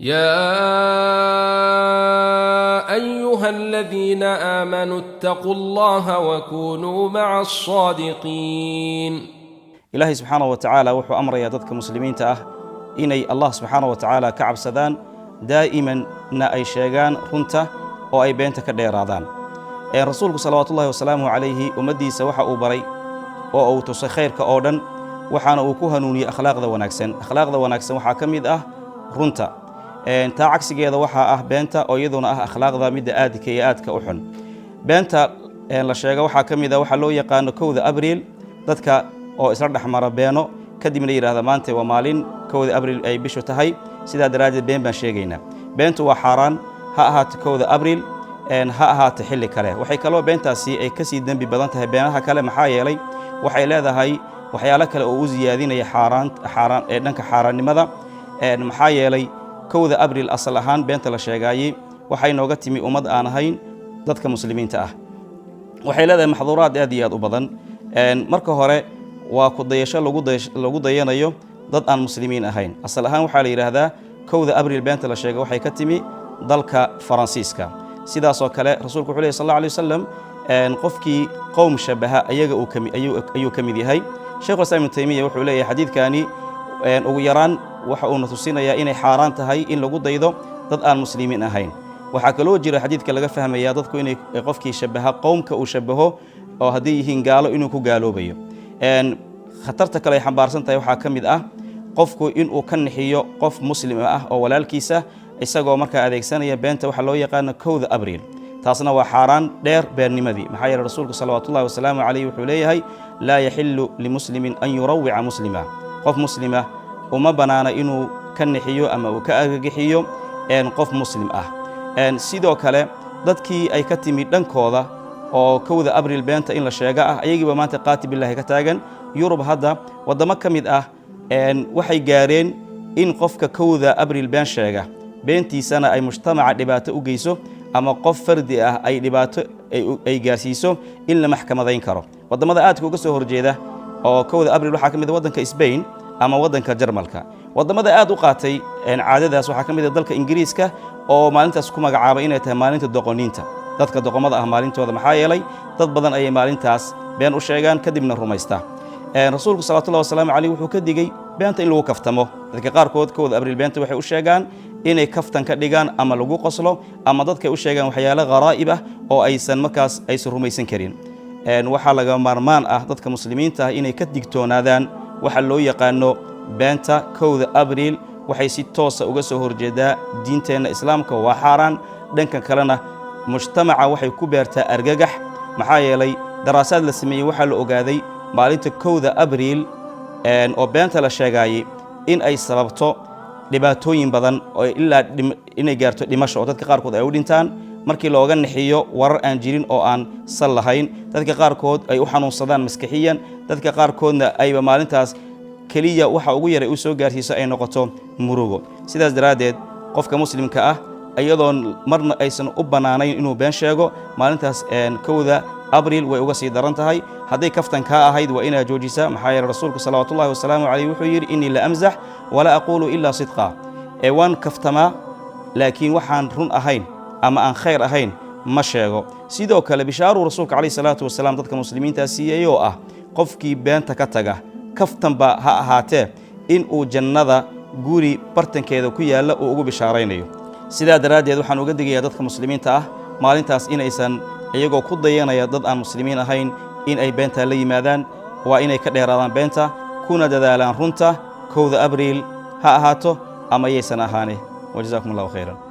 يا أيها الذين آمنوا اتقوا الله وكونوا مع الصادقين. إلهي سبحانه وتعالى وحو أمر يا ضدك مسلمين إني الله سبحانه وتعالى كعب سدان دائما نأي شيغان رنته أو أي بينتك ديرادان رسولك صلوات الله وسلامه عليه أمدي سوحا أوبري أو تسخيرك أودن وحانا وكوهنوني أخلاق ذا وناكسن وحا كميد رنته taa cagsigeeda waxaa beenta oo iyaduna akhlaaqda mid aadka iyo aadka u xun beenta la sheego waxa kamid waxa loo yaqaan 1 Abriil dadka oo isla dhaxmara beeno kadibna yiraahdo maanta waa maalin 1 Abriil ay bishu tahay sida daraadeed been baan sheegaynaa beentu waa xaraan ha ahaato 1 Abriil ha ahaato xilli kale waxay kaloo beentaasi ay ka sii dambi badan tahay beenaha kale maxaa yeelay waxay leedahay waxyaalo kale oo u ziyaadinaya xaraan ee dhanka xaraannimada maxaa yeelay 1 Abriil asal ahaan beenta la sheegayay waxay nooga timi ummad aan ahayn dadka muslimiinta waxay leedahay maxduuraad aad iyo aad u badan marka hore waa ku dayasho lagu dayanayo dad aan muslimiin ahayn asal ahaan waxa la yiraahdaa 1 Abriil beenta la sheegay waxay ka timi dalka Faransiiska sidaas oo kale rasuulku wuxuu leeyahay sallallahu alayhi wasallam qofkii qowm shabaha ayaga ayuu kamid yahay Sheekh Islaam Ibn Taymiyyah wuxuu leeyahay xadiidkani ugu yaraan waxa uu natusinayaa inay xaraan tahay in lagu daydo dad aan muslimiin ahayn waxa kaloo jira xadiidka laga fahmaya dadku inay qofkii shabaha qowmka uu shabaho oo hadii yihiin gaalo inuu ku gaaloobayo khatarta kale ay xambaarsan tahay waxa kamid qofku inuu ka nixiyo qof muslim oo walaalkiisa isagoo marka adeegsanaya beenta waxa loo yaqaan 1 Abriil taasna waa xaraan dheer beernimadii maxaa yeelay rasuulku sallallahu alayhi wasallam wuxuu leeyahay la yahillu limuslimin an yurawwi'a muslima qof muslima uma banaana inuu ka nixiyo ama uu ka agagixiyo qof muslim sidoo kale dadkii ay ka timi dhankooda oo 1 Abriil beenta in la sheega ayagiiba maanta qaati billahi ka taagan Yurub hadda wadamo kamid waxay gaareen in qofka 1 Abriil been sheega beentiisana ay mujtamaca dhibaato u geyso ama qof fardi ay dhibaato ay gaarsiiso in la maxkamadayn karo wadamada aadka uga soo horjeeda oo 1 Abriil waxa kamid waddanka Spain ama waddanka Jarmalka wadamada aad u qaatay caadadaas waxa kamid dalka Ingiriiska oo maalintaas ku magacaabay inay tahay maalinta doqoniinta dadka doqomada maalintooda maxaa yeelay dad badan ay maalintaas been u sheegaan kadibna rumaysta rasuulku sallallahu alayhi wasallam wuxuu ka digay beenta in lagu kaftamo dadka qaarkood 1 Abriil beenta waxay u sheegaan inay kaftan ka dhigaan ama lagu qoslo ama dadka u sheegaan waxyaalo qaraa'ib oo aysan markaas aysan rumaysan karin waxa laga maarmaan dadka muslimiinta inay ka digtoonaadaan waxa loo yaqaano beenta 1 Abriil waxay si toos uga soo horjeedaa diinteena islaamka waa xaraan dhanka kalena mujtamaca waxay ku beertaa argagax maxaa yeelay daraasaad la sameeyay waxa la ogaaday maalinta 1 Abriil oo beenta la sheegay in ay sababto dhibaatooyin badan oo ilaa inay gaarto dhimasho oo dadka qaarkood ay u dhintaan markii looga nixiyo warar aan jirin oo aan sal lahayn dadka qaarkood ay u xanuunsadaan maskaxiyan dadka qaarkoodna ayba maalintaas kaliya waxa ugu yaray u soo gaarsiiso ay noqoto murugo sidaas daraadeed qofka muslimka ayadoon marna aysan u banaanayn inuu been sheego maalintaas 1 Abriil way uga sii daran tahay haday kaftan ka ahayd waa inaa joojisa maxaa yeelay rasuulku sallallahu alayhi wasallam wuxuu yiri inni la amzah wala aqulu illa sidqa waan kaftama laakiin waxaan run ahayn ama aan khayr ahayn ma sheego sidoo kale bishaaru rasuulka alayhi salatu wasallam dadka muslimiinta siiyay oo qofkii beenta ka taga kaftan ba ha ahaatee in uu jannada guri bartankeeda ku yaala oo ugu bishaaraynayo sida daraadeed waxaan uga digayaa dadka muslimiinta maalintaas inaysan iyagoo ku dayanaya dad aan muslimiin ahayn in ay beenta la yimaadaan waa inay ka dheeraadaan beenta kuna dadaalaan runta 1 Abriil ha ahaato ama yeysan ahaane wajazaakumullahu khayran